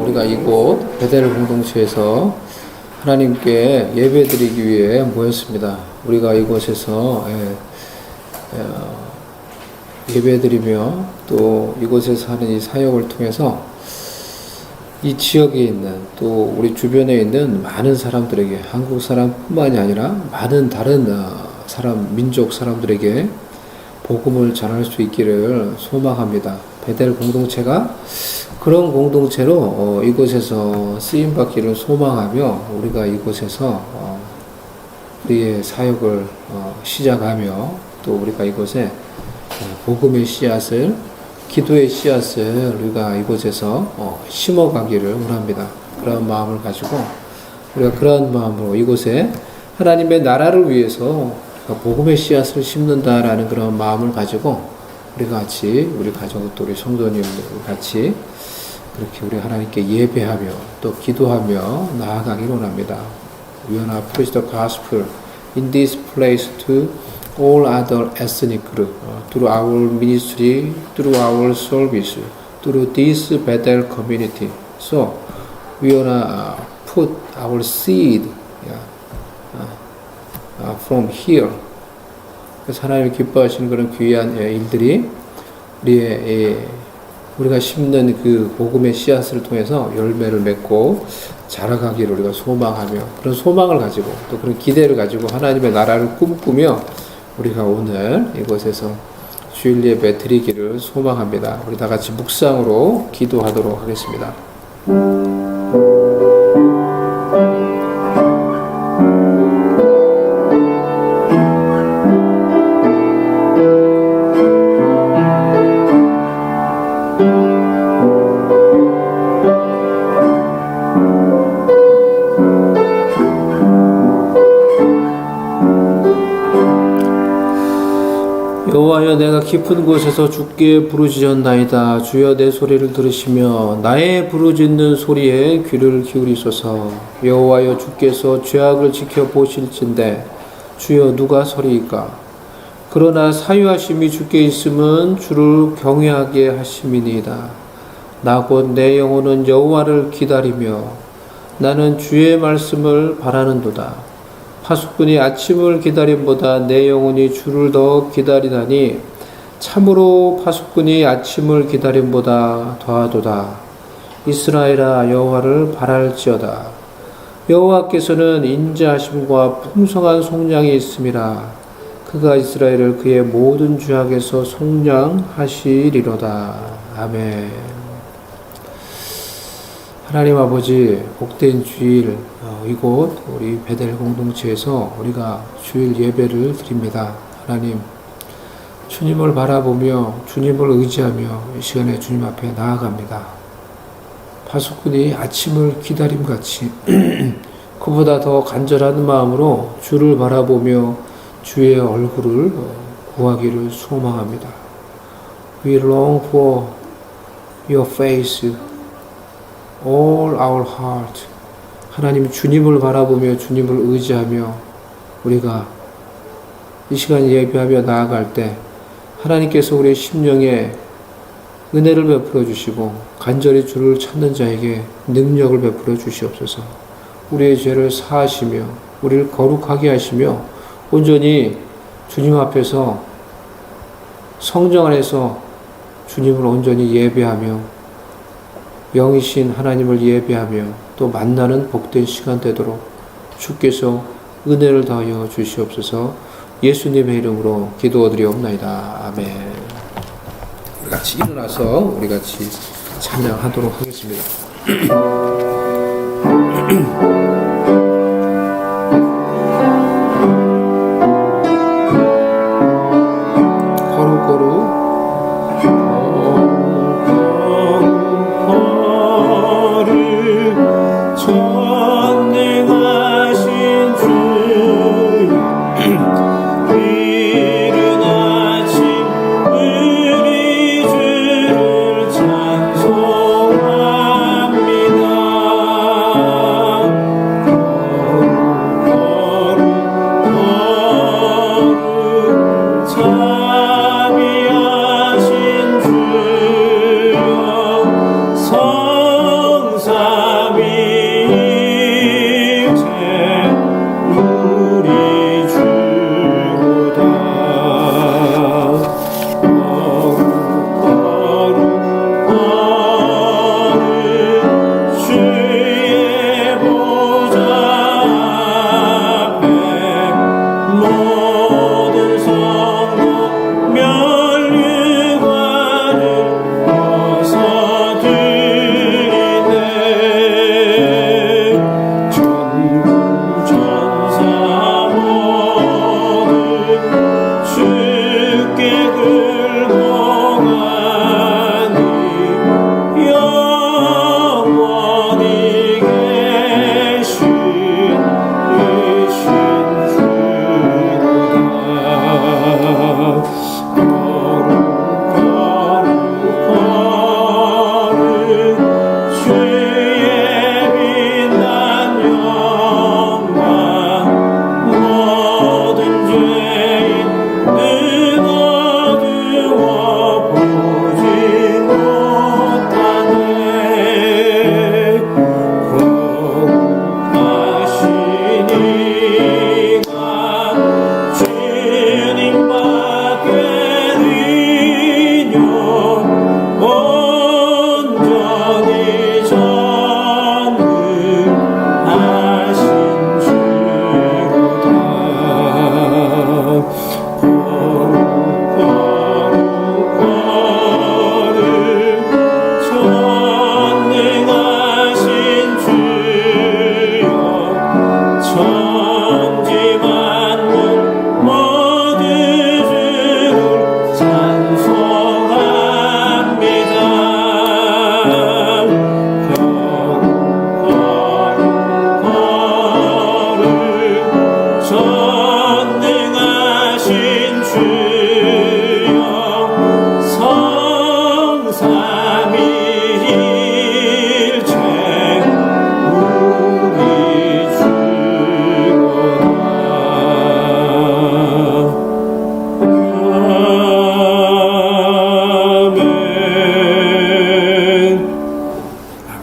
우리가 이곳 베델 공동체에서 하나님께 예배드리기 위해 모였습니다. 우리가 이곳에서 예배드리며 또 이곳에서 하는 이 사역을 통해서 이 지역에 있는 또 우리 주변에 있는 많은 사람들에게, 한국 사람뿐만이 아니라 많은 다른 사람, 민족 사람들에게 복음을 전할 수 있기를 소망합니다. 베델 공동체가 그런 공동체로 이곳에서 쓰임받기를 소망하며 우리가 이곳에서 우리의 사역을 시작하며 또 우리가 이곳에 복음의 씨앗을, 기도의 씨앗을 우리가 이곳에서 심어가기를 원합니다. 그런 마음을 가지고 우리가 그런 마음으로 이곳에 하나님의 나라를 위해서 복음의 씨앗을 심는다라는 그런 마음을 가지고 우리 같이, 우리 가족, 또 우리 성도님들 같이 그렇게 우리 하나님께 예배하며 또 기도하며 나아가기를 원합니다. We wanna preach the gospel in this place to all other ethnic group through our ministry, through our service, through this Bethel community. So we wanna put our seed from here. 그래서 하나님이 기뻐하시는 그런 귀한 일들이 우리가 심는 그 복음의 씨앗을 통해서 열매를 맺고 자라가기를 우리가 소망하며 그런 소망을 가지고 또 그런 기대를 가지고 하나님의 나라를 꿈꾸며 우리가 오늘 이곳에서 주일 예배 드리기를 소망합니다. 우리 다 같이 묵상으로 기도하도록 하겠습니다. 여호와여, 내가 깊은 곳에서 주께 부르짖었나이다. 주여, 내 소리를 들으시며 나의 부르짖는 소리에 귀를 기울이소서. 여호와여, 주께서 죄악을 지켜보실진대 주여, 누가 서리이까? 그러나 사유하심이 주께 있음은 주를 경외하게 하심이니이다. 나 곧 내 영혼은 여호와를 기다리며 나는 주의 말씀을 바라는도다. 파수꾼이 아침을 기다림보다 내 영혼이 주를 더 기다리나니 참으로 파수꾼이 아침을 기다림보다 더하도다. 이스라엘아, 여호와를 바랄지어다. 여호와께서는 인자하심과 풍성한 속량이 있음이라. 그가 이스라엘을 그의 모든 죄악에서 속량하시리로다. 아멘. 하나님 아버지, 복된 주일 이곳 우리 베델 공동체에서 우리가 주일 예배를 드립니다. 하나님, 주님을 바라보며 주님을 의지하며 이 시간에 주님 앞에 나아갑니다. 파수꾼이 아침을 기다림같이 그보다 더 간절한 마음으로 주를 바라보며 주의 얼굴을 구하기를 소망합니다. We long for your face, all our heart. 하나님, 주님을 바라보며 주님을 의지하며 우리가 이 시간 예배하며 나아갈 때 하나님께서 우리의 심령에 은혜를 베풀어 주시고 간절히 주를 찾는 자에게 능력을 베풀어 주시옵소서. 우리의 죄를 사하시며 우리를 거룩하게 하시며 온전히 주님 앞에서 성정 안에서 주님을 온전히 예배하며 영이신 하나님을 예배하며 또 만나는 복된 시간 되도록 주께서 은혜를 더하여 주시옵소서. 예수님의 이름으로 기도드리옵나이다. 아멘. 우리 같이 일어나서 우리 같이 찬양하도록 하겠습니다.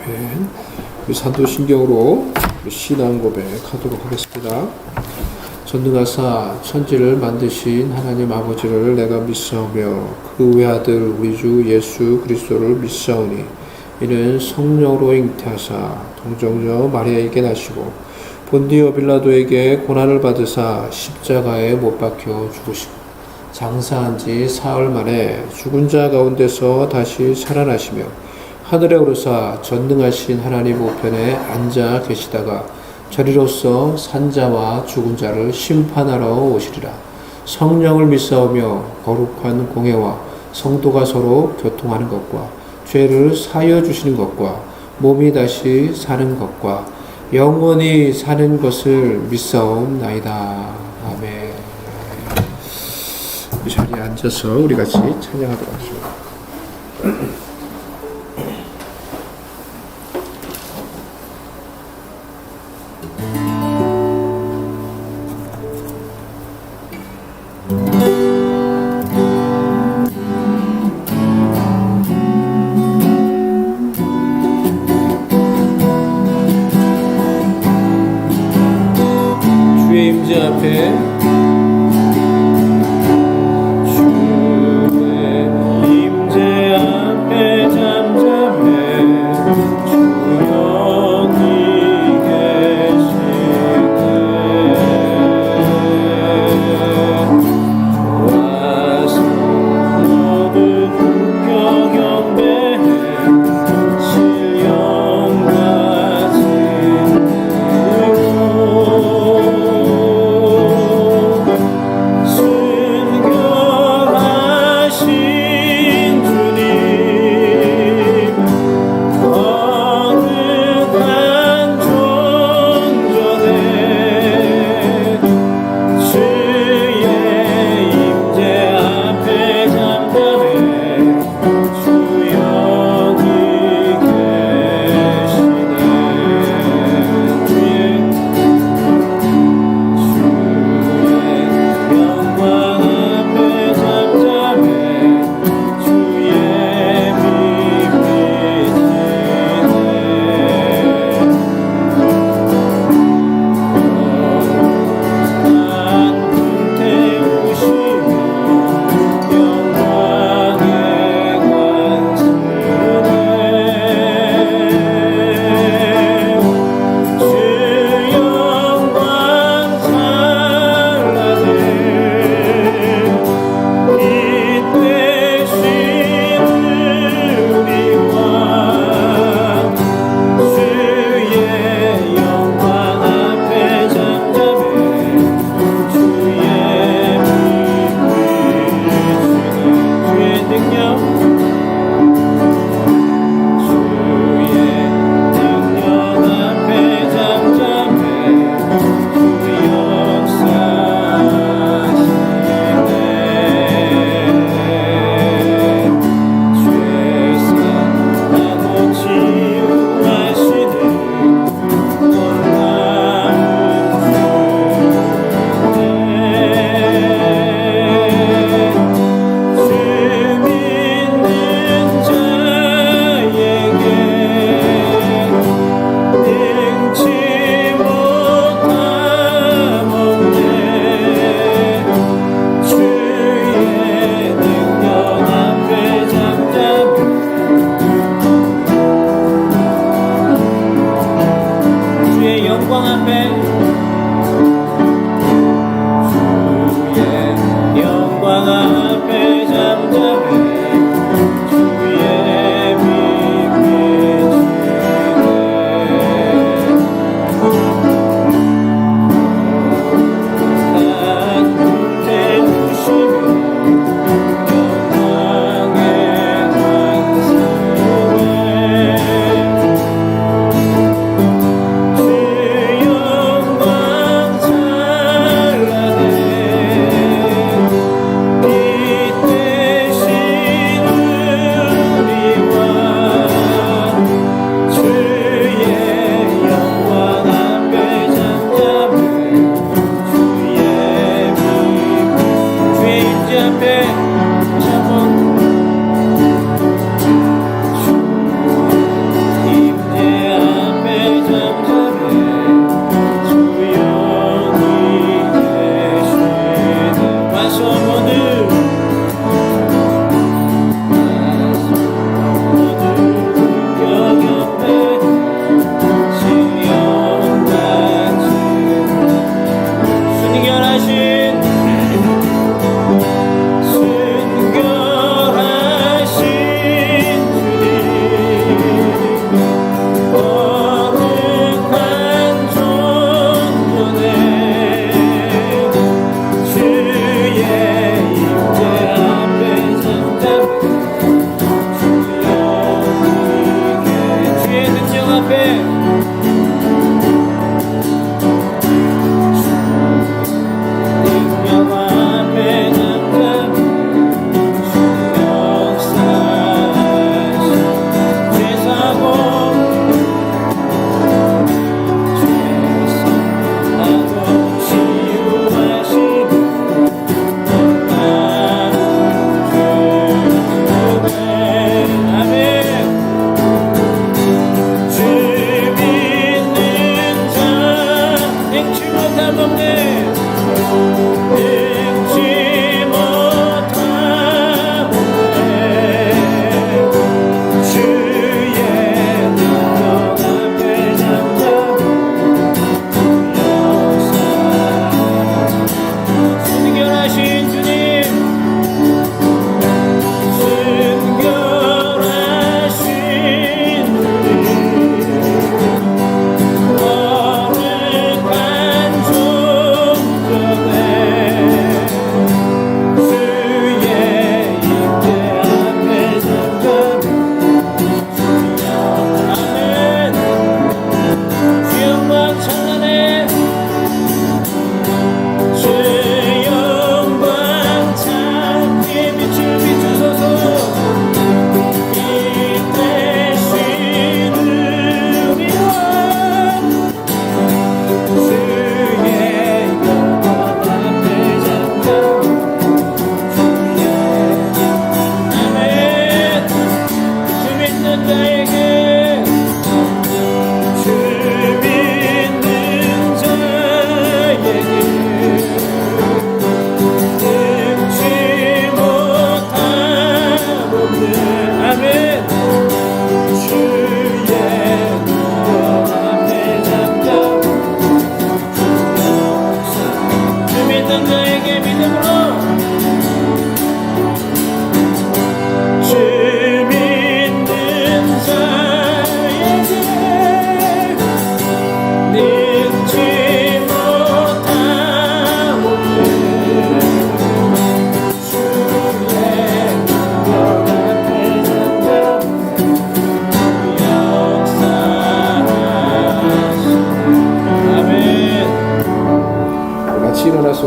아멘. 우리 산도신경으로 신앙 고백하도록 하겠습니다. 전능하사 천지를 만드신 하나님 아버지를 내가 믿사오며 그 외아들 우리 주 예수 그리스도를 믿사오니 이는 성령으로 잉태하사 동정녀 마리아에게 나시고 본디오 빌라도에게 고난을 받으사 십자가에 못 박혀 죽으시고 장사한 지 사흘 만에 죽은 자 가운데서 다시 살아나시며 하늘에 오르사 전능하신 하나님 우편에 앉아 계시다가 저리로서 산자와 죽은 자를 심판하러 오시리라. 성령을 믿사오며 거룩한 공회와 성도가 서로 교통하는 것과 죄를 사하여 주시는 것과 몸이 다시 사는 것과 영원히 사는 것을 믿사옵나이다. 아멘. 이 자리에 앉아서 우리 같이 찬양하도록 하겠습니다. 주의 임재 앞에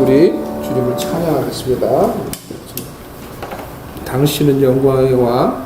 우리 주님을 찬양하겠습니다. 당신은 영광의 왕.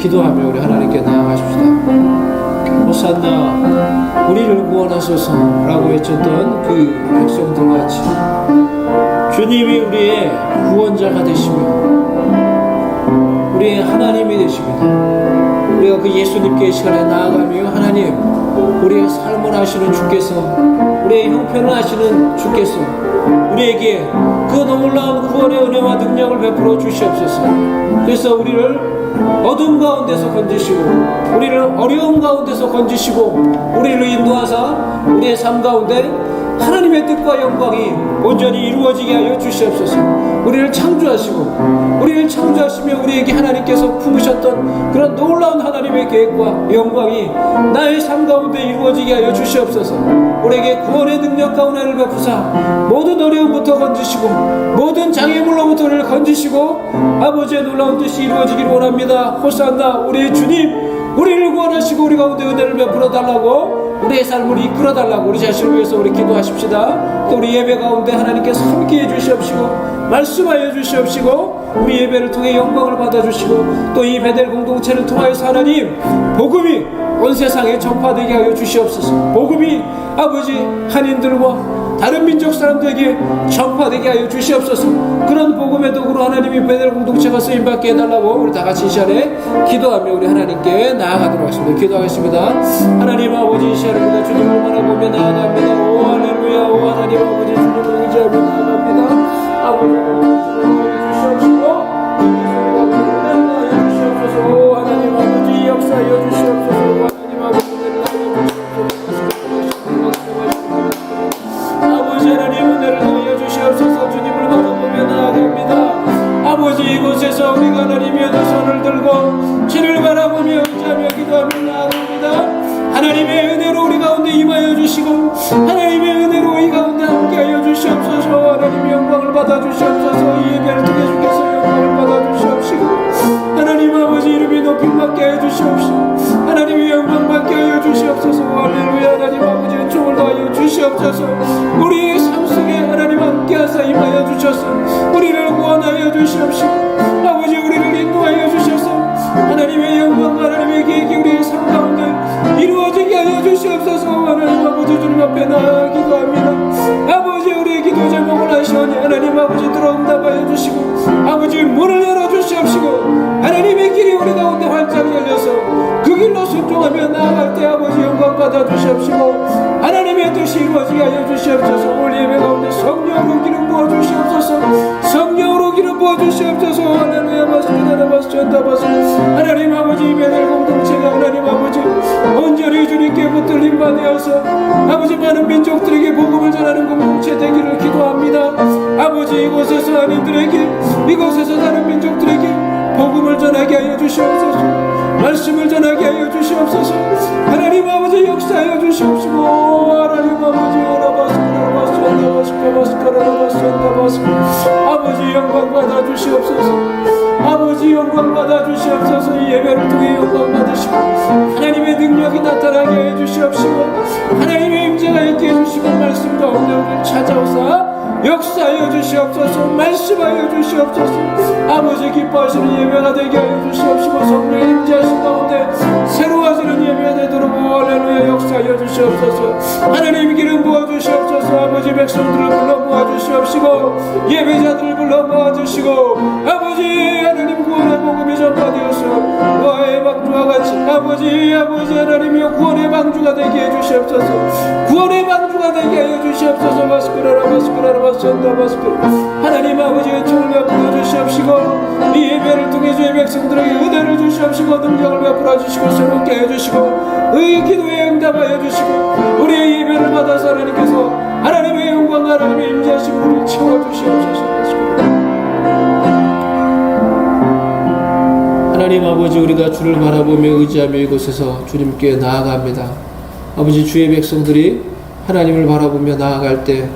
기도하며 우리 하나님께 나아가십시다. 호산나 우리를 구원하소서라고 외쳤던 그 백성들같이 주님이 우리의 구원자가 되시며 우리의 하나님이 되십니다. 우리가 그 예수님께 이 시간에 나아가며 하나님 우리의 삶을 아시는 주께서 우리의 형편을 아시는 주께서 우리에게 그 놀라운 구원의 은혜와 능력을 베풀어 주시옵소서. 그래서 우리를 어둠 가운데서 건지시고 우리를 어려움 가운데서 건지시고 우리를 인도하사 우리의 삶 가운데 하나님의 뜻과 영광이 온전히 이루어지게 하여 주시옵소서. 우리를 창조하시고 우리를 창조하시며 우리에게 하나님께서 품으셨던 그런 놀라운 하나님의 계획과 영광이 나의 삶 가운데 이루어지게 하여 주시옵소서. 우리에게 구원의 능력과 은혜를 베푸사 모든 어려움부터 건지시고 모든 장애물로부터 우리를 건지시고 아버지의 놀라운 뜻이 이루어지기를 원합니다. 호산나 우리의 주님 우리를 구원하시고 우리 가운데 은혜를 베풀어 달라고 우리의 삶을 이끌어 달라고 우리 자신을 위해서 우리 기도하십시다. 또 우리 예배 가운데 하나님께서 함께 해주시옵시고 말씀하여 주시옵시고 우리 예배를 통해 영광을 받아주시고 또 이 베델 공동체를 통하여서 하나님 복음이 온 세상에 전파되게 하여 주시옵소서. 복음이 아버지 한인들과 다른 민족 사람들에게 전파되게 하여 주시옵소서. 그런 복음의 도구로 하나님이 베델 공동체가 쓰임받게 해달라고 우리 다같이 이 시간에 기도하며 우리 하나님께 나아가도록 하겠습니다. 기도하겠습니다. 하나님 아버지 이 시간에 우리가 주님을 바라보며 나아갑니다. 오 할렐루야. 오 하나님 아버지 주님을 의지하며 나아갑니다. 아버지 주시옵시고 오 하나님 아버지 역사하여 주시옵소서. 하나님 아버지 하나님 은혜를 더하여 주시옵소서. 주님을 바라보며 나아갑니다. 아버지 이곳에서 우리가 하나님의 손을 들고 주를 바라보며 의지하며 기도하며 나아갑니다. 하나님의 은혜로 우리 가운데 임하여 주시고 하나님의 은혜로 이 가운데 함께하여 주시옵소서. 하나님의 영광을 받아 주시옵소서. 이 예배를 통해 주께서 영광을 받아 주시옵시고 하나님 아버지 이름이 높임받게 하여 주시옵시고 하나님의 영광 받게 하여 주시옵소서. 할렐루야. 하나님 아버지 은총을 더하여 주시옵소서. 우리의 삶 속에 하나님 함께하사 임하여 주셔서 우리를 구원하여 주시옵시고 아버지 우리를 인도하여 주셔서 하나님의 영광과 하나님의 계획이 우리의 삶 가운데 이루어지게 하여 주시옵소서. 하나님 아버지 주님 앞에 나아 기도합니다. 아버지 우리의 기도 제목을 하시오니 하나님 아버지 들어응답하여 주시고 아버지 문을 열어주시옵시고 하나님의 길이 우리 가운데 활짝 열려서 그 길로 순종하며 나아갈 때 아버지 영광 받아 주시옵시고 하나님의 뜻이 이루어지게 하여 주시옵소서. 우리 예배 가운데 성령으로 기름 부어 주시옵소서. 성령으로 기름 부어 주시옵소서. 할렐루야. 하나님 아버지 베델 공동체가 하나님 아버지 온전히 주님께 붙들림 받으어서 아버지 많은 민족들에게 복음을 전하는 공동체 되기를 기도합니다. 아버지 이곳에서 한인들에게 이곳에서 다른 민족들에게 복음을 전하게 하여 주시옵소서. 말씀을 전하게 하여 주시옵소서. 하나님 아버지 역사하여 주시옵시고 하나님 아버지 아버지 영광 받아 주시옵소서. 아버지 영광 받아 주시옵소서. 이 예배를 통해 영광 받으시고 하나님의 능력이 나타나게 해 주시옵시고 하나님의 임재가 있게 해주시고 말씀 가운데 우리를 찾아오사 역사하여 주시옵소서. 말씀하여 주시옵소서. 아버지 기뻐하시는 예배가 되게 하여 주시옵시고 성령의 임재하신 가운데 새로워지는 예배가 되도록 할렐루야. 역사하여 주시옵소서. 하나님 기름 부어 주시옵소서. 아버지 백성들을 불러 모아 주시옵시고 예배자들을 불러 모아 주시고 아버지 하나님 구원의 복음이 전파되어서 노아의 방주와 같이 아버지 하나님이여 구원의 방주가 되게 해 주시옵소서. 구원의 방주가 되게 하여 주시옵소서. 마스크라라 하나님 아버지 은총을 베풀어 주시옵시고 이 예배를 통해 주의 백성들에게 은혜를 주시옵시고 능력을 베풀어 주시고 새롭게 해주시고 의 기도에 응답하여 주시고 우리의 예배를 받아서 하나님께서 하나님의 영광 하나님의 임재하심으로 우리를 채워주시옵소서. 하나님 아버지 우리가 주를 바라보며 의지하며 이곳에서 주님께 나아갑니다. 아버지 주의 백성들이 하나님을 바라보며 나아갈 때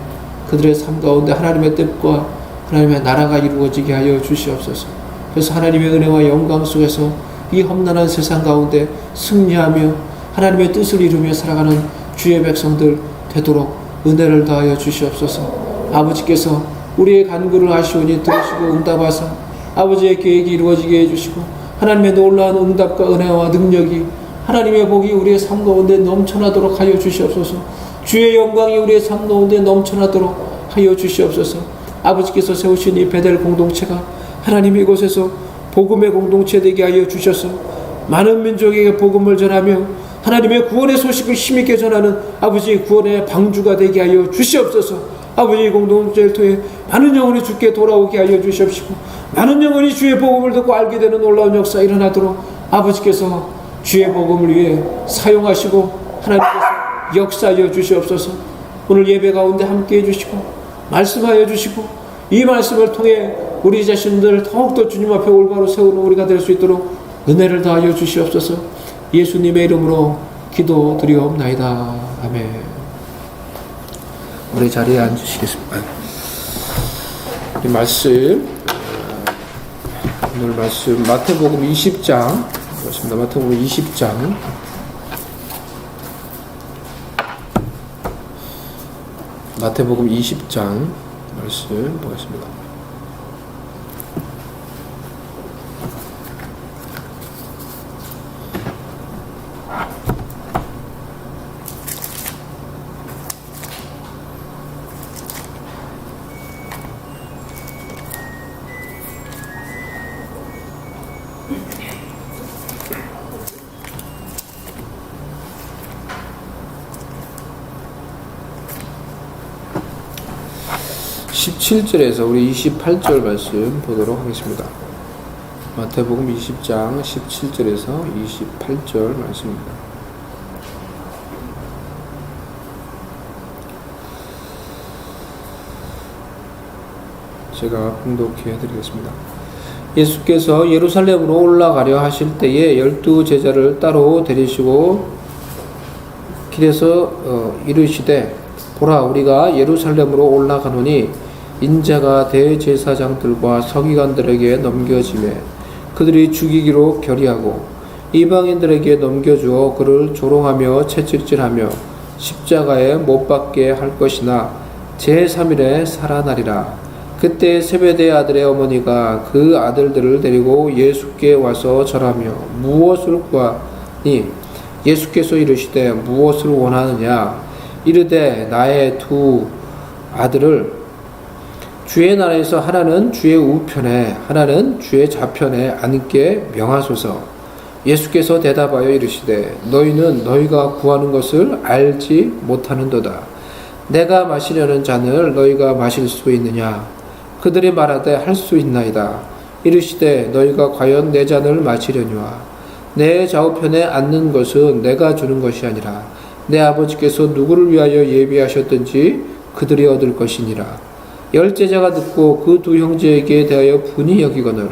그들의 삶 가운데 하나님의 뜻과 하나님의 나라가 이루어지게 하여 주시옵소서. 그래서 하나님의 은혜와 영광 속에서 이 험난한 세상 가운데 승리하며 하나님의 뜻을 이루며 살아가는 주의 백성들 되도록 은혜를 더하여 주시옵소서. 아버지께서 우리의 간구를 아시오니 들으시고 응답하사 아버지의 계획이 이루어지게 해주시고 하나님의 놀라운 응답과 은혜와 능력이 하나님의 복이 우리의 삶 가운데 넘쳐나도록 하여 주시옵소서. 주의 영광이 우리의 삶 가운데 넘쳐나도록 하여 주시옵소서. 아버지께서 세우신 이 베델 공동체가 하나님 이곳에서 복음의 공동체 되게 하여 주셔서 많은 민족에게 복음을 전하며 하나님의 구원의 소식을 힘있게 전하는 아버지의 구원의 방주가 되게 하여 주시옵소서. 아버지의 공동체를 통해 많은 영혼이 주께 돌아오게 하여 주시옵시고 많은 영혼이 주의 복음을 듣고 알게 되는 놀라운 역사 일어나도록 아버지께서 주의 복음을 위해 사용하시고 하나님께서 역사하여 주시옵소서. 오늘 예배 가운데 함께해 주시고 말씀하여 주시고 이 말씀을 통해 우리 자신들 더욱더 주님 앞에 올바로 세우는 우리가 될 수 있도록 은혜를 더하여 주시옵소서. 예수님의 이름으로 기도드리옵나이다. 아멘. 우리 자리에 앉으시겠습니다. 우리 말씀, 오늘 말씀 마태복음 20장 그렇습니다. 마태복음 20장 마태복음 20장 말씀 보겠습니다. (17절에서) 우리 (28절) 말씀 보도록 하겠습니다. 마태복음 20장 17절에서 28절 말씀입니다. 제가 봉독해 드리겠습니다. 예수께서 예루살렘으로 올라가려 하실 때에 12 제자를 따로 데리시고 길에서 이르시되 보라 우리가 예루살렘으로 올라가노니 인자가 대제사장들과 서기관들에게 넘겨지매 그들이 죽이기로 결의하고 이방인들에게 넘겨주어 그를 조롱하며 채찍질하며 십자가에 못 박게 할 것이나 제3일에 살아나리라. 그때 세베대 아들의 어머니가 그 아들들을 데리고 예수께 와서 절하며 무엇을 구하니 예수께서 이르시되 무엇을 원하느냐 이르되 나의 두 아들을 주의 나라에서 하나는 주의 우편에 하나는 주의 좌편에 앉게 명하소서. 예수께서 대답하여 이르시되 너희는 너희가 구하는 것을 알지 못하는도다. 내가 마시려는 잔을 너희가 마실 수 있느냐? 그들이 말하되 할 수 있나이다. 이르시되 너희가 과연 내 잔을 마시려니와 내 좌우편에 앉는 것은 내가 주는 것이 아니라 내 아버지께서 누구를 위하여 예비하셨든지 그들이 얻을 것이니라. 10 제자가 듣고 그 두 형제에게 대하여 분이 여기거늘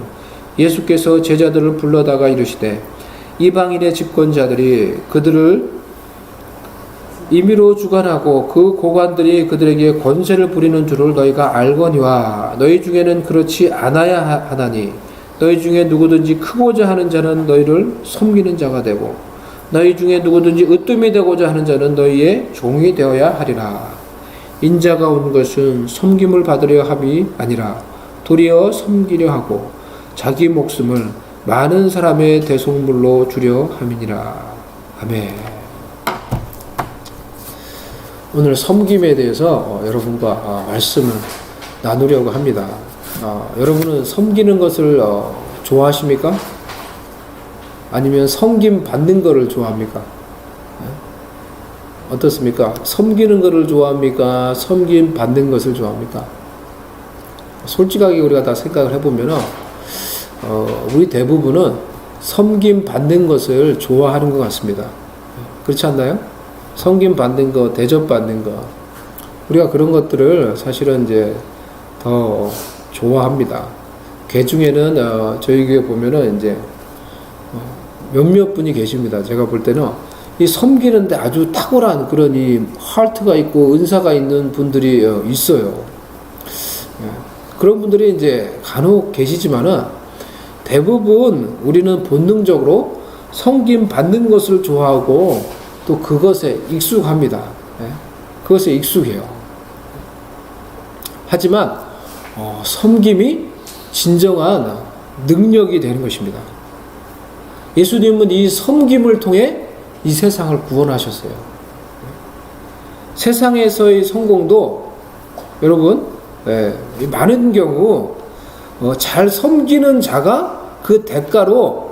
예수께서 제자들을 불러다가 이르시되 이방인의 집권자들이 그들을 임의로 주관하고 그 고관들이 그들에게 권세를 부리는 줄을 너희가 알거니와 너희 중에는 그렇지 않아야 하나니 너희 중에 누구든지 크고자 하는 자는 너희를 섬기는 자가 되고 너희 중에 누구든지 으뜸이 되고자 하는 자는 너희의 종이 되어야 하리라. 인자가 온 것은 섬김을 받으려 함이 아니라 도리어 섬기려 하고 자기 목숨을 많은 사람의 대속물로 주려 함이니라. 아멘. 오늘 섬김에 대해서 여러분과 말씀을 나누려고 합니다. 여러분은 섬기는 것을 좋아하십니까? 아니면 섬김 받는 것을 좋아합니까? 어떻습니까? 섬기는 것을 좋아합니까? 섬김 받는 것을 좋아합니까? 솔직하게 우리가 다 생각을 해보면 우리 대부분은 섬김 받는 것을 좋아하는 것 같습니다. 그렇지 않나요? 섬김 받는 것, 대접 받는 것, 우리가 그런 것들을 사실은 이제 더 좋아합니다. 개 중에는 저희 교회 보면은 이제 몇몇 분이 계십니다. 제가 볼 때는 이 섬기는데 아주 탁월한 그런 이 하트가 있고 은사가 있는 분들이 있어요. 그런 분들이 이제 간혹 계시지만은 대부분 우리는 본능적으로 섬김 받는 것을 좋아하고 또 그것에 익숙합니다. 그것에 익숙해요. 하지만 섬김이 진정한 능력이 되는 것입니다. 예수님은 이 섬김을 통해 이 세상을 구원하셨어요. 세상에서의 성공도 여러분 많은 경우 잘 섬기는 자가 그 대가로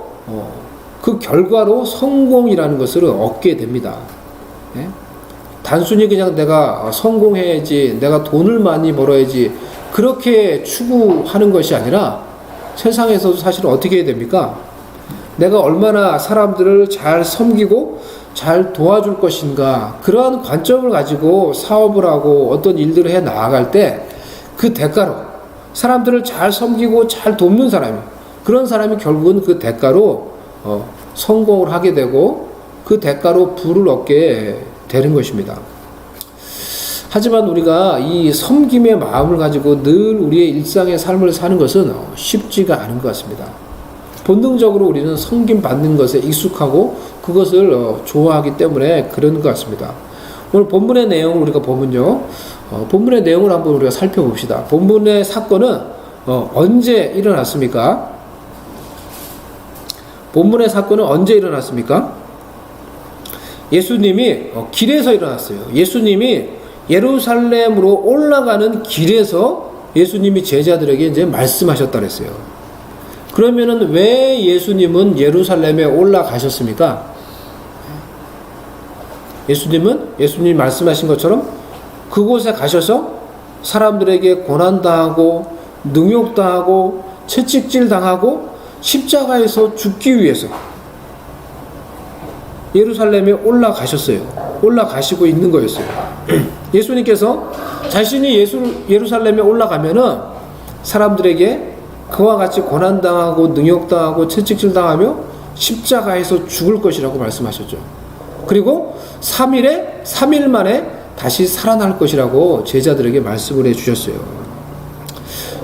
그 결과로 성공이라는 것을 얻게 됩니다. 단순히 그냥 내가 성공해야지, 내가 돈을 많이 벌어야지 그렇게 추구하는 것이 아니라 세상에서도 사실 어떻게 해야 됩니까? 내가 얼마나 사람들을 잘 섬기고 잘 도와줄 것인가, 그러한 관점을 가지고 사업을 하고 어떤 일들을 해 나아갈 때 그 대가로 사람들을 잘 섬기고 잘 돕는 사람이, 그런 사람이 결국은 그 대가로 성공을 하게 되고 그 대가로 부를 얻게 되는 것입니다. 하지만 우리가 이 섬김의 마음을 가지고 늘 우리의 일상의 삶을 사는 것은 쉽지가 않은 것 같습니다. 본능적으로 우리는 섬김 받는 것에 익숙하고 그것을 좋아하기 때문에 그런 것 같습니다. 오늘 본문의 내용을 우리가 보면요, 본문의 내용을 한번 우리가 살펴봅시다. 본문의 사건은 언제 일어났습니까? 본문의 사건은 언제 일어났습니까? 예수님이 길에서 일어났어요. 예수님이 예루살렘으로 올라가는 길에서 예수님이 제자들에게 이제 말씀하셨다 그랬어요. 그러면은 왜 예수님은 예루살렘에 올라가셨습니까? 예수님이 말씀하신 것처럼 그곳에 가셔서 사람들에게 고난당하고 능욕당하고 채찍질당하고 십자가에서 죽기 위해서 예루살렘에 올라가시고 있는 거였어요. 예수님께서 자신이 예루살렘에 올라가면은 사람들에게 그와 같이 고난당하고 능욕당하고 채찍질당하며 십자가에서 죽을 것이라고 말씀하셨죠. 그리고 3일 만에 다시 살아날 것이라고 제자들에게 말씀을 해주셨어요.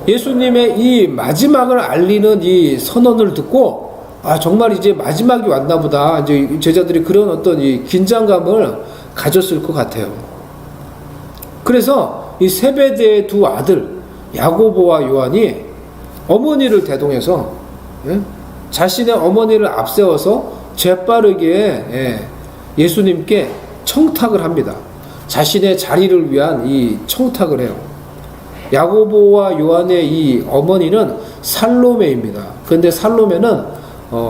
예수님의 이 마지막을 알리는 이 선언을 듣고 정말 이제 마지막이 왔나 보다, 이제 제자들이 그런 어떤 이 긴장감을 가졌을 것 같아요. 그래서 이 세베대의 두 아들 야고보와 요한이 어머니를 대동해서 자신의 어머니를 앞세워서 재빠르게 예수님께 청탁을 합니다. 자신의 자리를 위한 이 청탁을 해요. 야고보와 요한의 이 어머니는 살로메입니다. 그런데 살로메는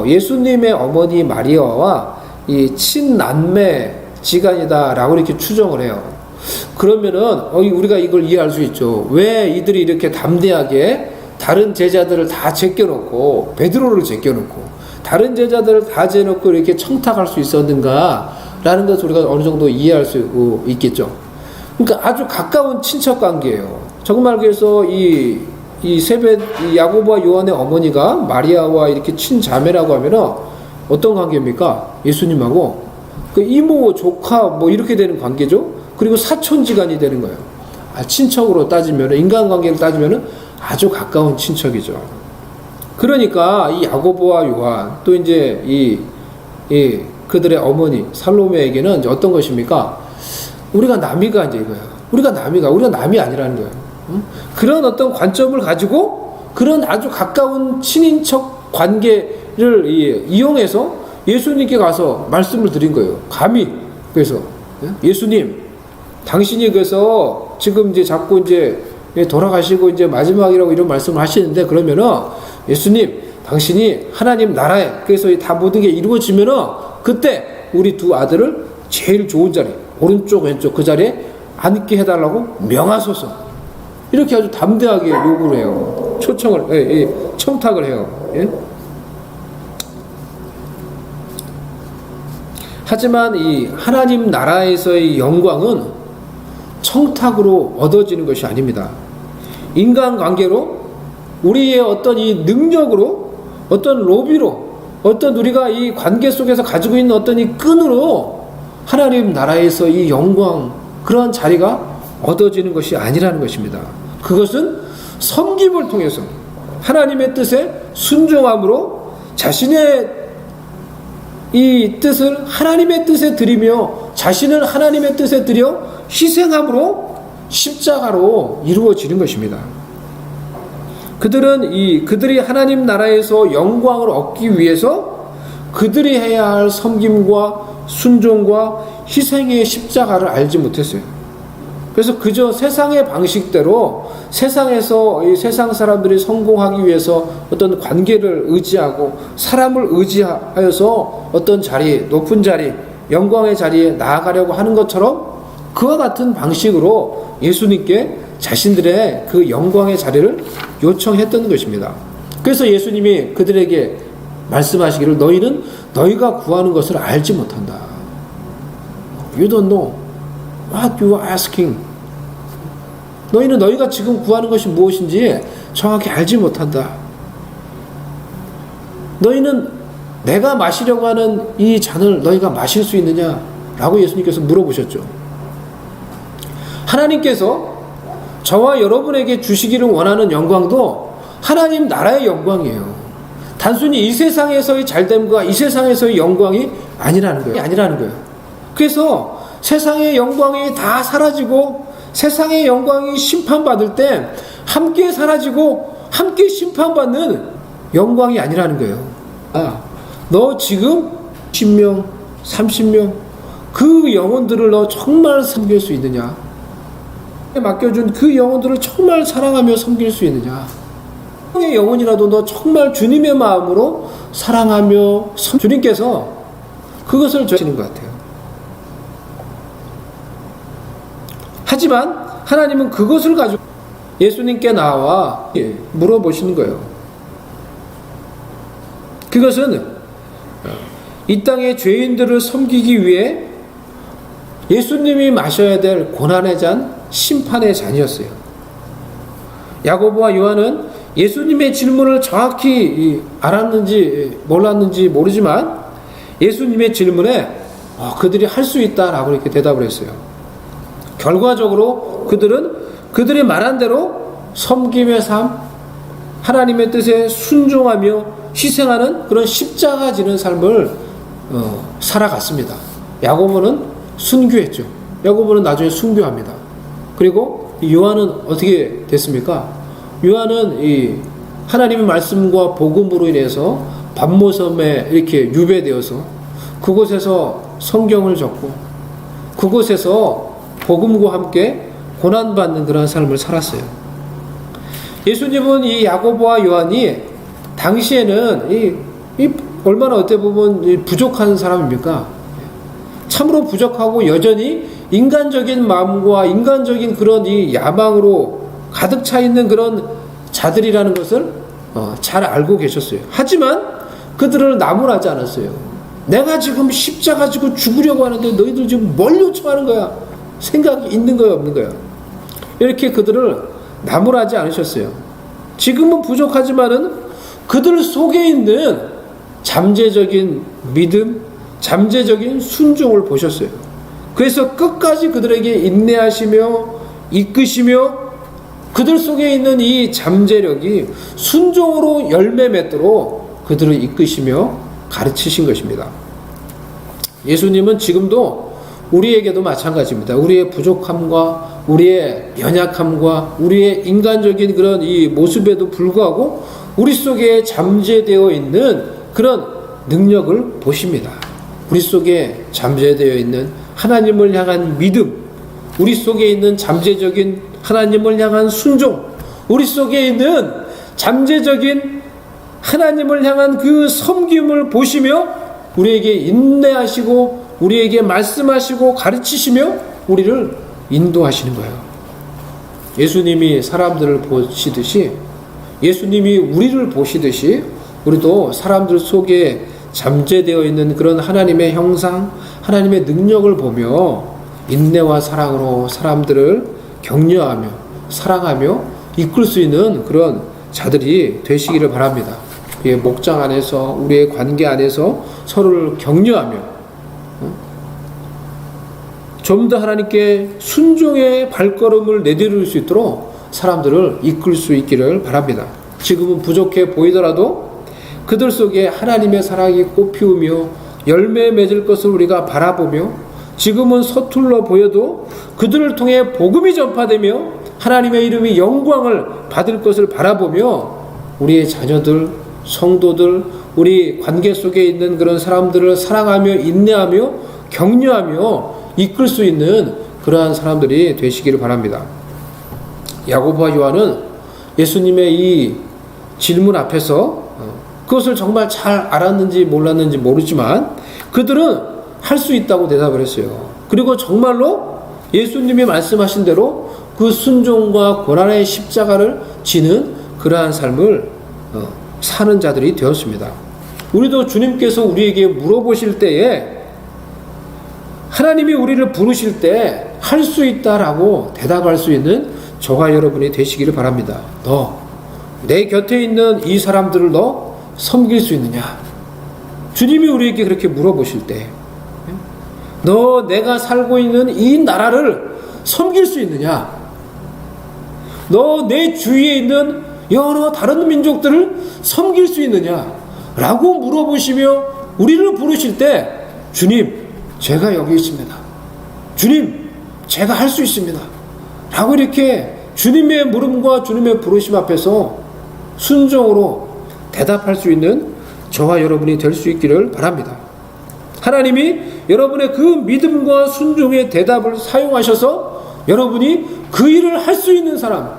예수님의 어머니 마리아와 이 친남매 지간이다라고 이렇게 추정을 해요. 그러면은 우리가 이걸 이해할 수 있죠. 왜 이들이 이렇게 담대하게 다른 제자들을 다 제껴놓고, 베드로를 제껴놓고 다른 제자들을 다 제껴놓고 이렇게 청탁할 수 있었는가라는 것을 우리가 어느 정도 이해할 수 있겠죠. 그러니까 아주 가까운 친척 관계예요. 정말 그래서 이 야고보와 요한의 어머니가 마리아와 이렇게 친자매라고 하면은 어떤 관계입니까? 예수님하고 그 이모 조카 뭐 이렇게 되는 관계죠. 그리고 사촌지간이 되는 거예요. 친척으로 따지면, 인간관계를 따지면 아주 가까운 친척이죠. 그러니까 이 야고보와 요한, 또 이제 그들의 어머니 살로메에게는 이제 어떤 것입니까? 우리가 남이가 이제 이거예요. 우리가 남이 아니라는 거예요. 그런 어떤 관점을 가지고 그런 아주 가까운 친인척 관계를 이용해서 예수님께 가서 말씀을 드린 거예요. 감히. 그래서 예수님, 당신이 그래서 지금 이제 자꾸 이제 돌아가시고 이제 마지막이라고 이런 말씀을 하시는데, 그러면은 예수님, 당신이 하나님 나라에 그래서 다 모든 게 이루어지면은 그때 우리 두 아들을 제일 좋은 자리, 오른쪽 왼쪽 그 자리에 앉게 해달라고 명하소서. 이렇게 아주 담대하게 요구를 해요. 청탁을 해요. 예? 하지만 이 하나님 나라에서의 영광은 청탁으로 얻어지는 것이 아닙니다. 인간관계로, 우리의 어떤 이 능력으로, 어떤 로비로, 어떤 우리가 이 관계 속에서 가지고 있는 어떤 이 끈으로 하나님 나라에서 이 영광, 그러한 자리가 얻어지는 것이 아니라는 것입니다. 그것은 섬김을 통해서 하나님의 뜻에 순종함으로 자신의 이 뜻을 하나님의 뜻에 드리며 자신을 하나님의 뜻에 드려 희생함으로 십자가로 이루어지는 것입니다. 그들이 하나님 나라에서 영광을 얻기 위해서 그들이 해야 할 섬김과 순종과 희생의 십자가를 알지 못했어요. 그래서 그저 세상의 방식대로 세상에서 이 세상 사람들이 성공하기 위해서 어떤 관계를 의지하고 사람을 의지하여서 어떤 자리, 높은 자리, 영광의 자리에 나아가려고 하는 것처럼 그와 같은 방식으로 예수님께 자신들의 그 영광의 자리를 요청했던 것입니다. 그래서 예수님이 그들에게 말씀하시기를 너희는 너희가 구하는 것을 알지 못한다. You don't know what you are asking. 너희는 너희가 지금 구하는 것이 무엇인지 정확히 알지 못한다. 너희는 내가 마시려고 하는 이 잔을 너희가 마실 수 있느냐? 라고 예수님께서 물어보셨죠. 하나님께서 저와 여러분에게 주시기를 원하는 영광도 하나님 나라의 영광이에요. 단순히 이 세상에서의 잘됨과 이 세상에서의 영광이 아니라는 거예요. 그래서 세상의 영광이 다 사라지고 세상의 영광이 심판받을 때 함께 사라지고 함께 심판받는 영광이 아니라는 거예요. 너 지금 10명, 30명 그 영혼들을 너 정말 섬길 수 있느냐? 맡겨준 그 영혼들을 정말 사랑하며 섬길 수 있느냐? 의 영혼이라도 너 정말 주님의 마음으로 사랑하며 주님께서 그것을 주시는 것 같아요. 하지만 하나님은 그것을 가지고 예수님께 나와 물어보시는 거예요. 그것은 이 땅의 죄인들을 섬기기 위해 예수님이 마셔야 될 고난의 잔, 심판의 잔이었어요. 야고보와 요한은 예수님의 질문을 정확히 알았는지 몰랐는지 모르지만 예수님의 질문에 그들이 할 수 있다라고 이렇게 대답을 했어요. 결과적으로 그들은 그들이 말한 대로 섬김의 삶, 하나님의 뜻에 순종하며 희생하는 그런 십자가 지는 삶을 살아갔습니다. 야고보는 순교했죠. 야고보는 나중에 순교합니다. 그리고 요한은 어떻게 됐습니까? 요한은 이 하나님의 말씀과 복음으로 인해서 반모섬에 이렇게 유배되어서 그곳에서 성경을 적고 그곳에서 복음과 함께 고난받는 그런 삶을 살았어요. 예수님은 이 야고보와 요한이 당시에는 얼마나 어떻게 보면 부족한 사람입니까? 참으로 부족하고 여전히 인간적인 마음과 인간적인 그런 이 야망으로 가득 차 있는 그런 자들이라는 것을 잘 알고 계셨어요. 하지만 그들을 나무라지 않았어요. 내가 지금 십자가 지고 죽으려고 하는데 너희들 지금 뭘 요청하는 거야? 생각이 있는 거야 없는 거야? 이렇게 그들을 나무라지 않으셨어요. 지금은 부족하지만은 그들 속에 있는 잠재적인 믿음, 잠재적인 순종을 보셨어요. 그래서 끝까지 그들에게 인내하시며 이끄시며 그들 속에 있는 이 잠재력이 순종으로 열매 맺도록 그들을 이끄시며 가르치신 것입니다. 예수님은 지금도 우리에게도 마찬가지입니다. 우리의 부족함과 우리의 연약함과 우리의 인간적인 그런 이 모습에도 불구하고 우리 속에 잠재되어 있는 그런 능력을 보십니다. 우리 속에 잠재되어 있는 하나님을 향한 믿음, 우리 속에 있는 잠재적인 하나님을 향한 순종, 우리 속에 있는 잠재적인 하나님을 향한 그 섬김을 보시며 우리에게 인내하시고 우리에게 말씀하시고 가르치시며 우리를 인도하시는 거예요. 예수님이 사람들을 보시듯이 예수님이 우리를 보시듯이 우리도 사람들 속에 잠재되어 있는 그런 하나님의 형상, 하나님의 능력을 보며 인내와 사랑으로 사람들을 격려하며 사랑하며 이끌 수 있는 그런 자들이 되시기를 바랍니다. 우리의 목장 안에서 우리의 관계 안에서 서로를 격려하며 좀 더 하나님께 순종의 발걸음을 내디딜 수 있도록 사람들을 이끌 수 있기를 바랍니다. 지금은 부족해 보이더라도 그들 속에 하나님의 사랑이 꽃피우며 열매 맺을 것을 우리가 바라보며 지금은 서툴러 보여도 그들을 통해 복음이 전파되며 하나님의 이름이 영광을 받을 것을 바라보며 우리의 자녀들, 성도들, 우리 관계 속에 있는 그런 사람들을 사랑하며 인내하며 격려하며 이끌 수 있는 그러한 사람들이 되시기를 바랍니다. 야고보와 요한은 예수님의 이 질문 앞에서 그것을 정말 잘 알았는지 몰랐는지 모르지만 그들은 할 수 있다고 대답을 했어요. 그리고 정말로 예수님이 말씀하신 대로 그 순종과 고난의 십자가를 지는 그러한 삶을 사는 자들이 되었습니다. 우리도 주님께서 우리에게 물어보실 때에 하나님이 우리를 부르실 때 할 수 있다라고 대답할 수 있는 저와 여러분이 되시기를 바랍니다. 너 내 곁에 있는 이 사람들을 너 섬길 수 있느냐? 주님이 우리에게 그렇게 물어보실 때 너 내가 살고 있는 이 나라를 섬길 수 있느냐? 너 내 주위에 있는 여러 다른 민족들을 섬길 수 있느냐? 라고 물어보시며 우리를 부르실 때 주님 제가 여기 있습니다. 주님 제가 할 수 있습니다. 라고 이렇게 주님의 물음과 주님의 부르심 앞에서 순종으로 대답할 수 있는 저와 여러분이 될 수 있기를 바랍니다. 하나님이 여러분의 그 믿음과 순종의 대답을 사용하셔서 여러분이 그 일을 할 수 있는 사람,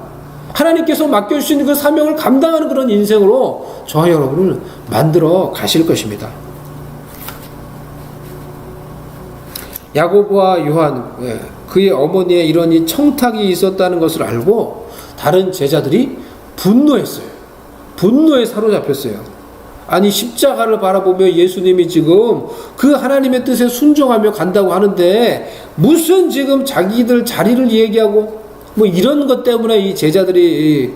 하나님께서 맡겨주신 그 사명을 감당하는 그런 인생으로 저와 여러분을 만들어 가실 것입니다. 야고보와 요한, 그의 어머니의 이런 이 청탁이 있었다는 것을 알고 다른 제자들이 분노했어요. 분노에 사로잡혔어요. 아니 십자가를 바라보며 예수님이 지금 그 하나님의 뜻에 순종하며 간다고 하는데 무슨 지금 자기들 자리를 얘기하고 뭐 이런 것 때문에 이 제자들이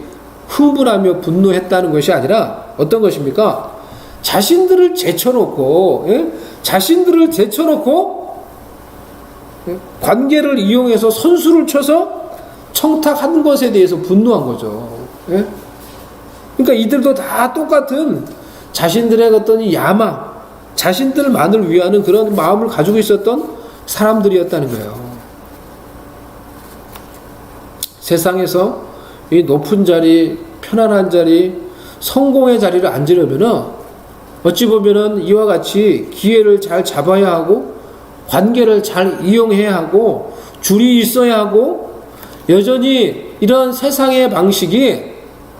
흥분하며 분노했다는 것이 아니라 어떤 것입니까? 자신들을 제쳐놓고 관계를 이용해서 선수를 쳐서 청탁한 것에 대해서 분노한 거죠. 그러니까 이들도 다 똑같은 자신들의 어떤 야망, 자신들만을 위하는 그런 마음을 가지고 있었던 사람들이었다는 거예요. 세상에서 이 높은 자리, 편안한 자리, 성공의 자리를 앉으려면은 어찌 보면은 이와 같이 기회를 잘 잡아야 하고 관계를 잘 이용해야 하고 줄이 있어야 하고 여전히 이런 세상의 방식이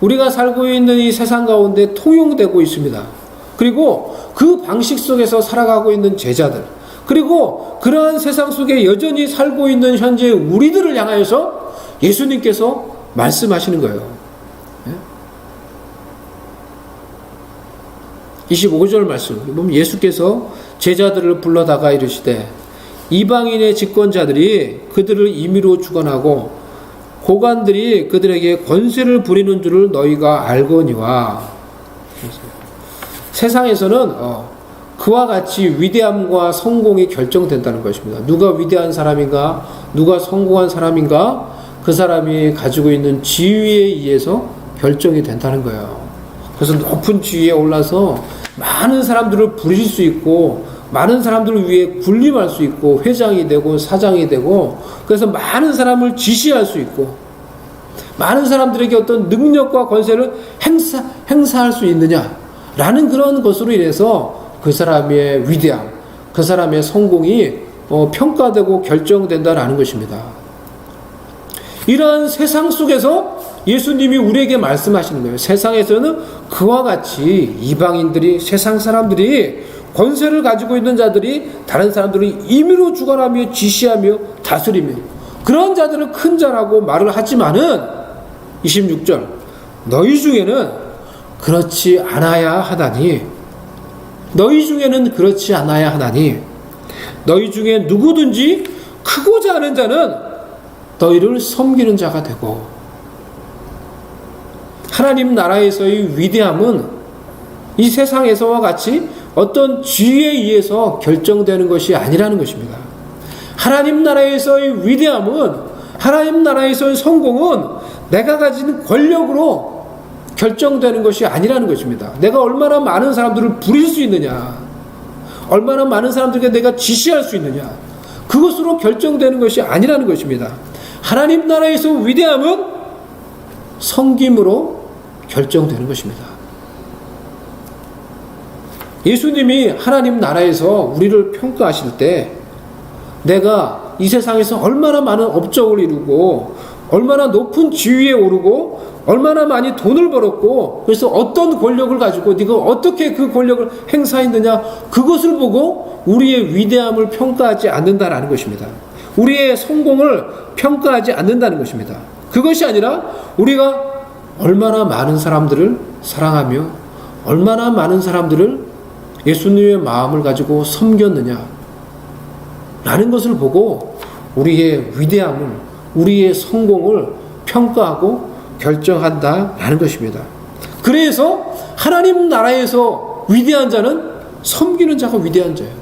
우리가 살고 있는 이 세상 가운데 통용되고 있습니다. 그리고 그 방식 속에서 살아가고 있는 제자들, 그리고 그러한 세상 속에 여전히 살고 있는 현재 우리들을 향하여서 예수님께서 말씀하시는 거예요. 25절 말씀 보면 예수께서 제자들을 불러다가 이르시되 이방인의 집권자들이 그들을 임의로 주관하고 고관들이 그들에게 권세를 부리는 줄을 너희가 알거니와. 세상에서는 그와 같이 위대함과 성공이 결정된다는 것입니다. 누가 위대한 사람인가, 누가 성공한 사람인가, 그 사람이 가지고 있는 지위에 의해서 결정이 된다는 거예요. 그래서 높은 지위에 올라서 많은 사람들을 부릴 수 있고 많은 사람들을 위해 군림할 수 있고 회장이 되고 사장이 되고 그래서 많은 사람을 지시할 수 있고 많은 사람들에게 어떤 능력과 권세를 행사할 수 있느냐라는 그런 것으로 인해서 그 사람의 위대함, 그 사람의 성공이 평가되고 결정된다라는 것입니다. 이러한 세상 속에서 예수님이 우리에게 말씀하시는 거예요. 세상에서는 그와 같이 이방인들이, 세상 사람들이, 권세를 가지고 있는 자들이 다른 사람들을 임의로 주관하며 지시하며 다스리며 그런 자들을 큰 자라고 말을 하지만은 26절 너희 중에는 그렇지 않아야 하나니 너희 중에는 그렇지 않아야 하나니 너희 중에 누구든지 크고자 하는 자는 너희를 섬기는 자가 되고. 하나님 나라에서의 위대함은 이 세상에서와 같이 어떤 지위에 의해서 결정되는 것이 아니라는 것입니다. 하나님 나라에서의 위대함은, 하나님 나라에서의 성공은 내가 가진 권력으로 결정되는 것이 아니라는 것입니다. 내가 얼마나 많은 사람들을 부릴 수 있느냐, 얼마나 많은 사람들에게 내가 지시할 수 있느냐, 그것으로 결정되는 것이 아니라는 것입니다. 하나님 나라에서 위대함은 섬김으로 결정되는 것입니다. 예수님이 하나님 나라에서 우리를 평가하실 때 내가 이 세상에서 얼마나 많은 업적을 이루고 얼마나 높은 지위에 오르고 얼마나 많이 돈을 벌었고 그래서 어떤 권력을 가지고 네가 어떻게 그 권력을 행사했느냐, 그것을 보고 우리의 위대함을 평가하지 않는다라는 것입니다. 우리의 성공을 평가하지 않는다는 것입니다. 그것이 아니라 우리가 얼마나 많은 사람들을 사랑하며 얼마나 많은 사람들을 예수님의 마음을 가지고 섬겼느냐 라는 것을 보고 우리의 위대함을, 우리의 성공을 평가하고 결정한다라는 것입니다. 그래서 하나님 나라에서 위대한 자는 섬기는 자가 위대한 자예요.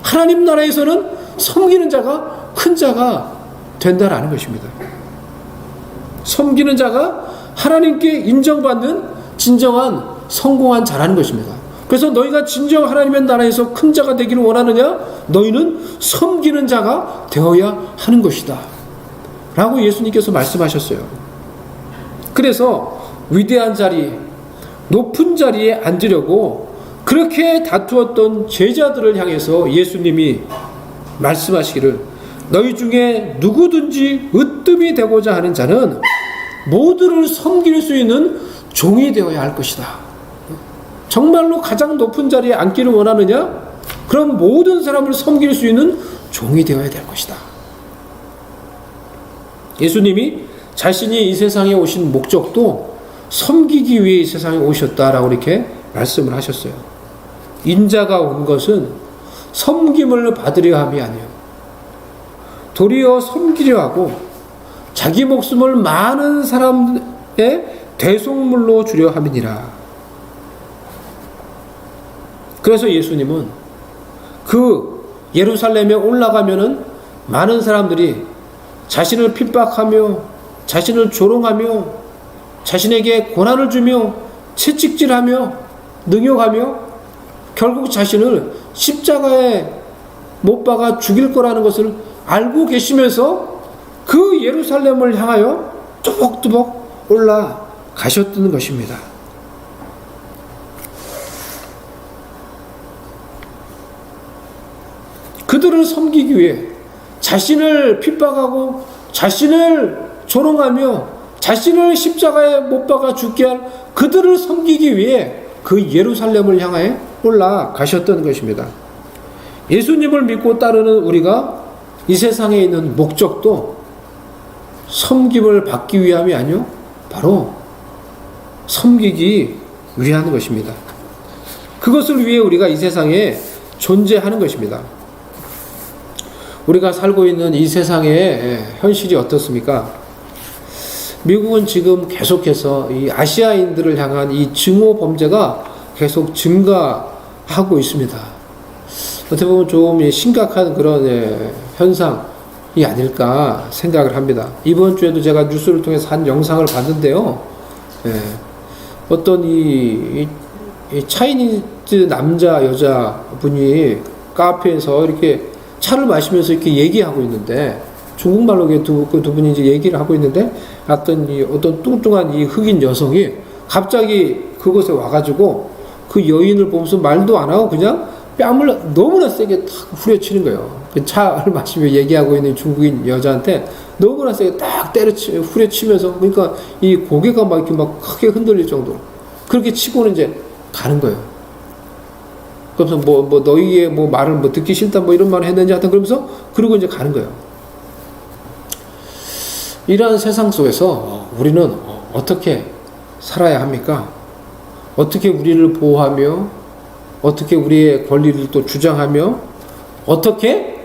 하나님 나라에서는 섬기는 자가 큰 자가 된다라는 것입니다. 섬기는 자가 하나님께 인정받는 진정한 성공한 자라는 것입니다. 그래서 너희가 진정 하나님의 나라에서 큰 자가 되기를 원하느냐? 너희는 섬기는 자가 되어야 하는 것이다 라고 예수님께서 말씀하셨어요. 그래서 위대한 자리, 높은 자리에 앉으려고 그렇게 다투었던 제자들을 향해서 예수님이 말씀하시기를 너희 중에 누구든지 으뜸이 되고자 하는 자는 모두를 섬길 수 있는 종이 되어야 할 것이다. 정말로 가장 높은 자리에 앉기를 원하느냐? 그럼 모든 사람을 섬길 수 있는 종이 되어야 될 것이다. 예수님이 자신이 이 세상에 오신 목적도 섬기기 위해 이 세상에 오셨다라고 이렇게 말씀을 하셨어요. 인자가 온 것은 섬김을 받으려 함이 아니에요. 도리어 섬기려 하고 자기 목숨을 많은 사람의 대속물로 주려 함이니라. 그래서 예수님은 그 예루살렘에 올라가면은 많은 사람들이 자신을 핍박하며 자신을 조롱하며 자신에게 고난을 주며 채찍질하며 능욕하며 결국 자신을 십자가에 못 박아 죽일 거라는 것을 알고 계시면서 그 예루살렘을 향하여 뚜벅뚜벅 올라가셨던 것입니다. 그들을 섬기기 위해 자신을 핍박하고 자신을 조롱하며 자신을 십자가에 못 박아 죽게 할 그들을 섬기기 위해 그 예루살렘을 향해 올라가셨던 것입니다. 예수님을 믿고 따르는 우리가 이 세상에 있는 목적도 섬김을 받기 위함이 아니요 바로 섬기기 위한 것입니다. 그것을 위해 우리가 이 세상에 존재하는 것입니다. 우리가 살고 있는 이 세상의 현실이 어떻습니까? 미국은 지금 계속해서 이 아시아인들을 향한 이 증오 범죄가 계속 증가하고 있습니다. 어떻게 보면 좀 심각한 그런 현상이 아닐까 생각을 합니다. 이번 주에도 제가 뉴스를 통해서 한 영상을 봤는데요. 어떤 이 차이니즈 남자 여자분이 카페에서 이렇게 차를 마시면서 이렇게 얘기하고 있는데 중국말로 그 두 분이 이제 얘기를 하고 있는데 어떤 뚱뚱한 이 흑인 여성이 갑자기 그곳에 와가지고 그 여인을 보면서 말도 안 하고 그냥 뺨을 너무나 세게 탁 후려치는 거예요. 그 차를 마시며 얘기하고 있는 중국인 여자한테 너무나 세게 딱 후려치면서 그러니까 이 고개가 막 이렇게 막 크게 흔들릴 정도로 그렇게 치고는 이제 가는 거예요. 그래서 너희의 말을 듣기 싫다 이런 말을 했는지 하여튼 그러면서 그러고 이제 가는 거예요. 이러한 세상 속에서 우리는 어떻게 살아야 합니까? 어떻게 우리를 보호하며 어떻게 우리의 권리를 또 주장하며 어떻게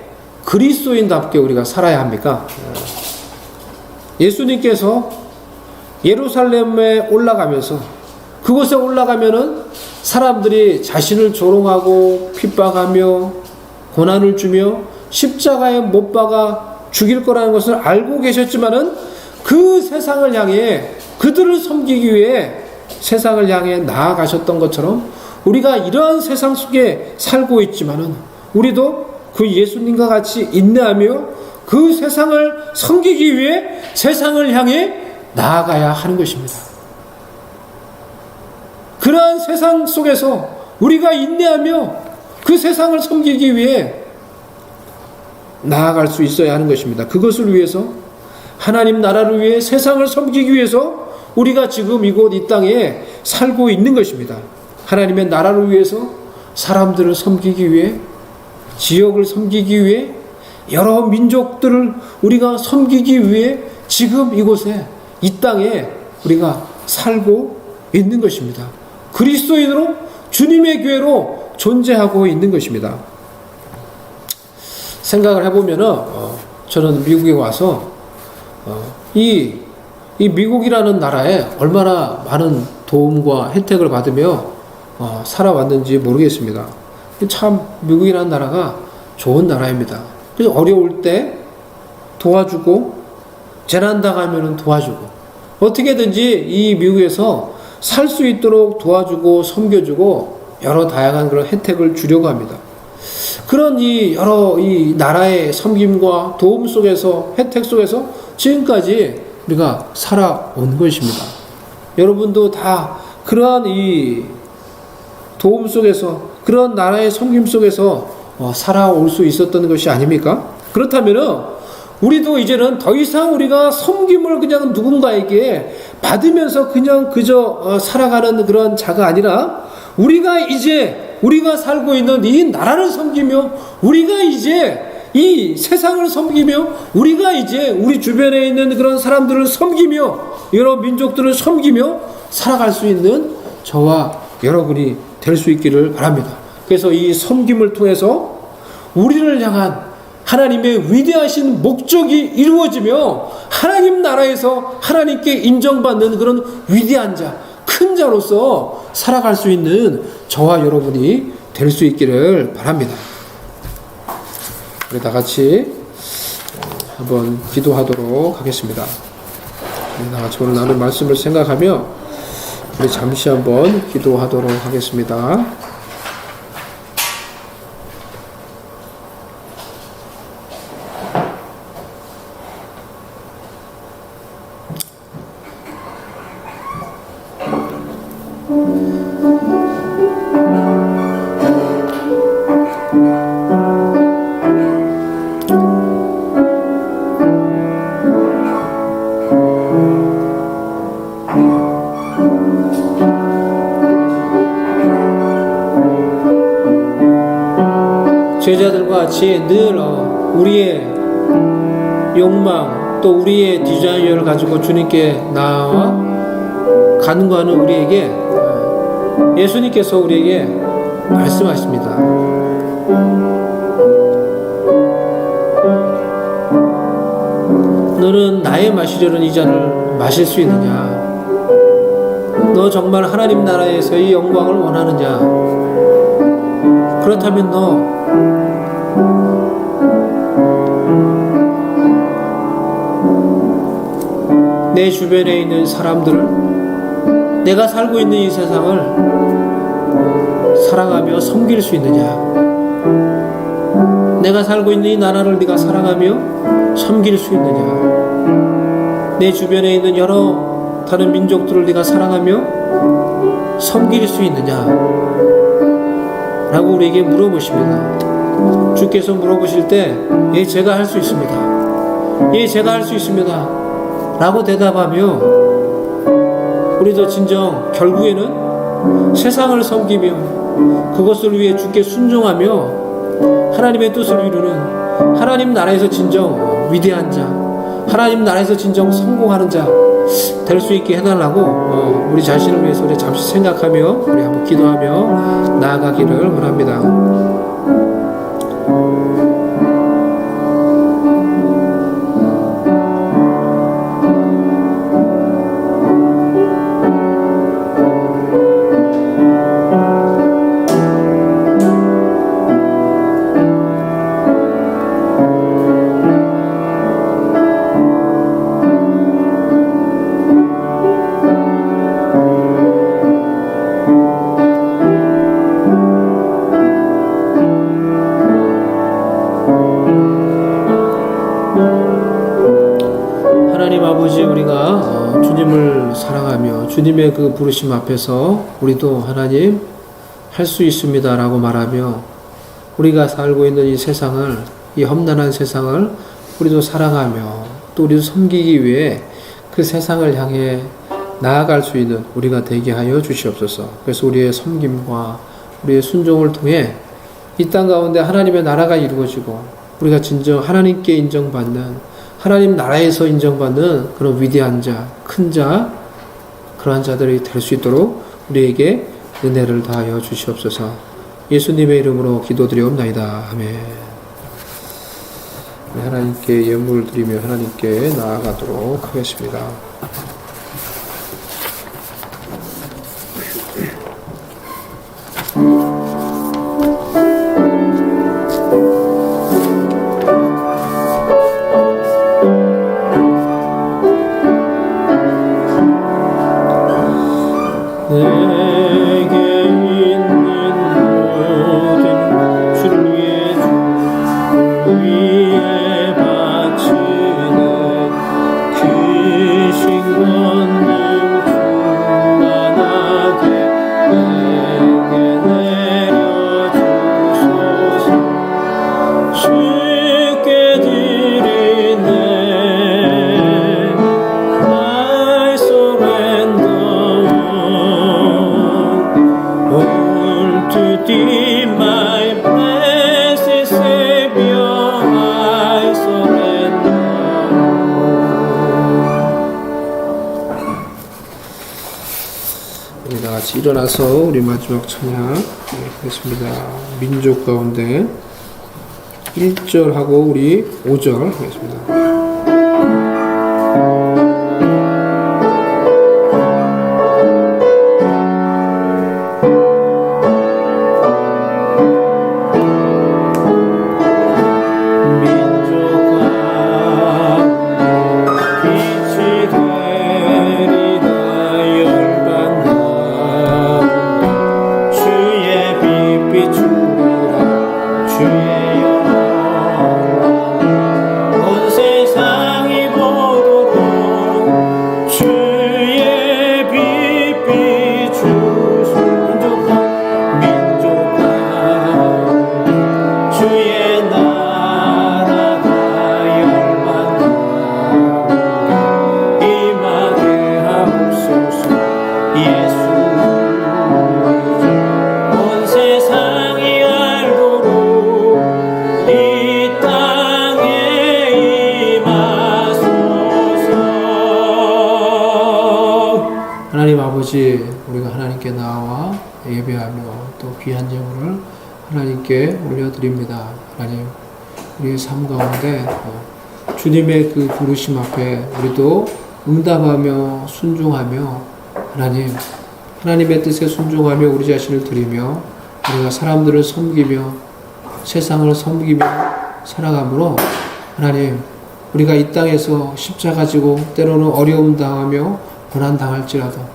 그리스도인답게 우리가 살아야 합니까? 예수님께서 예루살렘에 올라가면서 그곳에 올라가면은 사람들이 자신을 조롱하고 핍박하며 고난을 주며 십자가에 못 박아 죽일 거라는 것을 알고 계셨지만은 그 세상을 향해 그들을 섬기기 위해 세상을 향해 나아가셨던 것처럼 우리가 이러한 세상 속에 살고 있지만은 우리도 그 예수님과 같이 인내하며 그 세상을 섬기기 위해 세상을 향해 나아가야 하는 것입니다. 그러한 세상 속에서 우리가 인내하며 그 세상을 섬기기 위해 나아갈 수 있어야 하는 것입니다. 그것을 위해서, 하나님 나라를 위해, 세상을 섬기기 위해서 우리가 지금 이곳 이 땅에 살고 있는 것입니다. 하나님의 나라를 위해서, 사람들을 섬기기 위해, 지역을 섬기기 위해, 여러 민족들을 우리가 섬기기 위해 지금 이곳에, 이 땅에 우리가 살고 있는 것입니다. 그리스도인으로, 주님의 교회로 존재하고 있는 것입니다. 생각을 해보면은 저는 미국에 와서 이 미국이라는 나라에 얼마나 많은 도움과 혜택을 받으며 살아왔는지 모르겠습니다. 참 미국이라는 나라가 좋은 나라입니다. 그래서 어려울 때 도와주고, 재난 당하면 도와주고, 어떻게든지 이 미국에서 살 수 있도록 도와주고 섬겨주고 여러 다양한 그런 혜택을 주려고 합니다. 그런 여러 나라의 섬김과 도움 속에서, 혜택 속에서 지금까지 우리가 살아온 것입니다. 여러분도 다 그러한 도움 속에서, 그런 나라의 섬김 속에서 살아올 수 있었던 것이 아닙니까? 그렇다면은 우리도 이제는 더 이상 우리가 섬김을 그냥 누군가에게 받으면서 그냥 그저 살아가는 그런 자가 아니라, 우리가 살고 있는 이 나라를 섬기며, 우리가 이제 이 세상을 섬기며, 우리가 이제 우리 주변에 있는 그런 사람들을 섬기며, 여러 민족들을 섬기며 살아갈 수 있는 저와 여러분이 될 수 있기를 바랍니다. 그래서 이 섬김을 통해서 우리를 향한 하나님의 위대하신 목적이 이루어지며, 하나님 나라에서 하나님께 인정받는 그런 위대한 자, 큰 자로서 살아갈 수 있는 저와 여러분이 될 수 있기를 바랍니다. 우리 다 같이 한번 기도하도록 하겠습니다. 우리 다 같이 오늘 나눈 말씀을 생각하며 우리 잠시 한번 기도하도록 하겠습니다. 제자들과 같이 늘 우리의 욕망, 또 우리의 디자이어를 가지고 주님께 나와 간구하는 우리에게 예수님께서 우리에게 말씀하십니다. 너는 나의 마시려는 이 잔을 마실 수 있느냐? 너 정말 하나님 나라에서 이 영광을 원하느냐? 그렇다면 너 내 주변에 있는 사람들을, 내가 살고 있는 이 세상을 사랑하며 섬길 수 있느냐? 내가 살고 있는 이 나라를 네가 사랑하며 섬길 수 있느냐? 내 주변에 있는 여러 다른 민족들을 네가 사랑하며 섬길 수 있느냐? 라고 우리에게 물어보십니다. 주께서 물어보실 때, 예, 제가 할 수 있습니다. 예, 제가 할 수 있습니다. 라고 대답하며 우리도 진정 결국에는 세상을 섬기며 그것을 위해 주께 순종하며 하나님의 뜻을 이루는, 하나님 나라에서 진정 위대한 자, 하나님 나라에서 진정 성공하는 자 될 수 있게 해달라고 우리 자신을 위해서 우리 잠시 생각하며 우리 한번 기도하며 나아가기를 원합니다. 주님을 사랑하며 주님의 그 부르심 앞에서 우리도 하나님 할 수 있습니다라고 말하며 우리가 살고 있는 이 세상을, 이 험난한 세상을 우리도 사랑하며 또 우리도 섬기기 위해 그 세상을 향해 나아갈 수 있는 우리가 되게 하여 주시옵소서. 그래서 우리의 섬김과 우리의 순종을 통해 이 땅 가운데 하나님의 나라가 이루어지고 우리가 진정 하나님께 인정받는, 하나님 나라에서 인정받는 그런 위대한 자, 큰 자, 그러한 자들이 될 수 있도록 우리에게 은혜를 다하여 주시옵소서. 예수님의 이름으로 기도드리옵나이다. 아멘. 하나님께 예물을 드리며 하나님께 나아가도록 하겠습니다. 일어나서 우리 마지막 찬양 하겠습니다. 민족 가운데 1절하고 우리 5절 하겠습니다. 하나님 아버지, 우리가 하나님께 나와 예배하며 또 귀한 제물을 하나님께 올려드립니다. 하나님, 우리의 삶 가운데 주님의 그 부르심 앞에 우리도 응답하며 순종하며 하나님의 뜻에 순종하며 우리 자신을 드리며 우리가 사람들을 섬기며 세상을 섬기며 살아가므로 하나님, 우리가 이 땅에서 십자가 지고 때로는 어려움 당하며 고난 당할지라도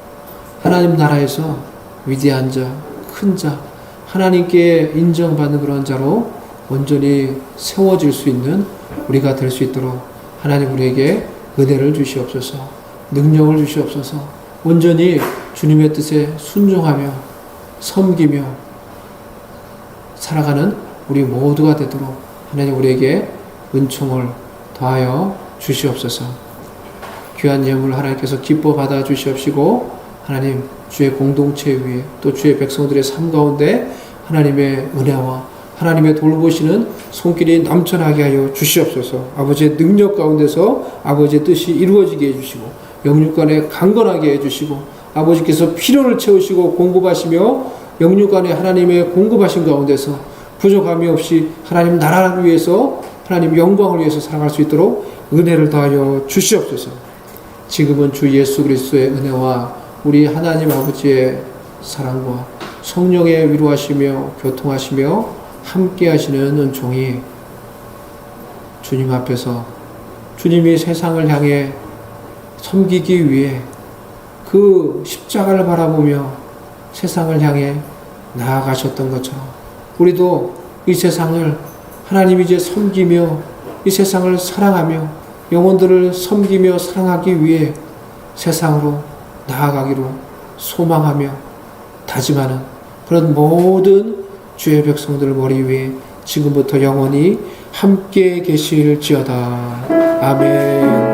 하나님 나라에서 위대한 자, 큰 자, 하나님께 인정받는 그런 자로 온전히 세워질 수 있는 우리가 될 수 있도록 하나님 우리에게 은혜를 주시옵소서, 능력을 주시옵소서, 온전히 주님의 뜻에 순종하며 섬기며 살아가는 우리 모두가 되도록 하나님 우리에게 은총을 더하여 주시옵소서. 귀한 예물 하나님께서 기뻐 받아 주시옵시고 하나님 주의 공동체 위에 또 주의 백성들의 삶 가운데 하나님의 은혜와 하나님의 돌보시는 손길이 넘쳐나게 하여 주시옵소서. 아버지의 능력 가운데서 아버지의 뜻이 이루어지게 해주시고 영육간에 강건하게 해주시고 아버지께서 필요를 채우시고 공급하시며 영육간에 하나님의 공급하신 가운데서 부족함이 없이 하나님 나라를 위해서 하나님 영광을 위해서 살아갈 수 있도록 은혜를 더하여 주시옵소서. 지금은 주 예수 그리스도의 은혜와 우리 하나님 아버지의 사랑과 성령의 위로하시며 교통하시며 함께 하시는 은총이 주님 앞에서 주님이 세상을 향해 섬기기 위해 그 십자가를 바라보며 세상을 향해 나아가셨던 것처럼 우리도 이 세상을 하나님이 이제 섬기며 이 세상을 사랑하며 영혼들을 섬기며 사랑하기 위해 세상으로 나아가기로 소망하며 다짐하는 그런 모든 주의 백성들 머리 위에 지금부터 영원히 함께 계실지어다. 아멘.